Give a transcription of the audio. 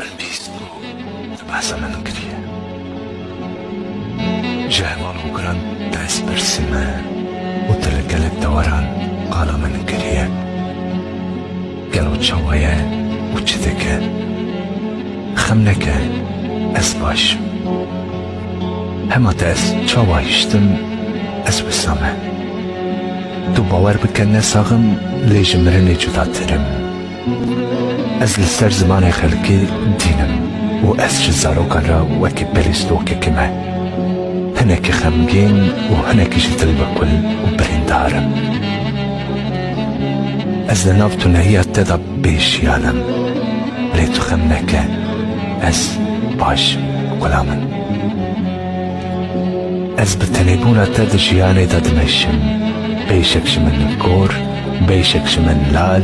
البيست بحث من كريه جهوال وقران دست برسمه وتلقلت دوران قالا من كريه قالوا تشوية وچدك خمنك أسباش هما تأس تشويشتم أسبسامه تو باور بکنه ساغم لیجمرنی جدا ترم از لسر زمان خلقی دینم و از جزاروکان را وکی بریستوک کمه هنک خمگین و هنک جتل بکل و برندارم از لناف تو نهیت تدا بیشیانم لیتو خمنکه از باش کلامن از بتنیبون تدا جیانه دادمشم بيشكش من الكور بيشكش من لال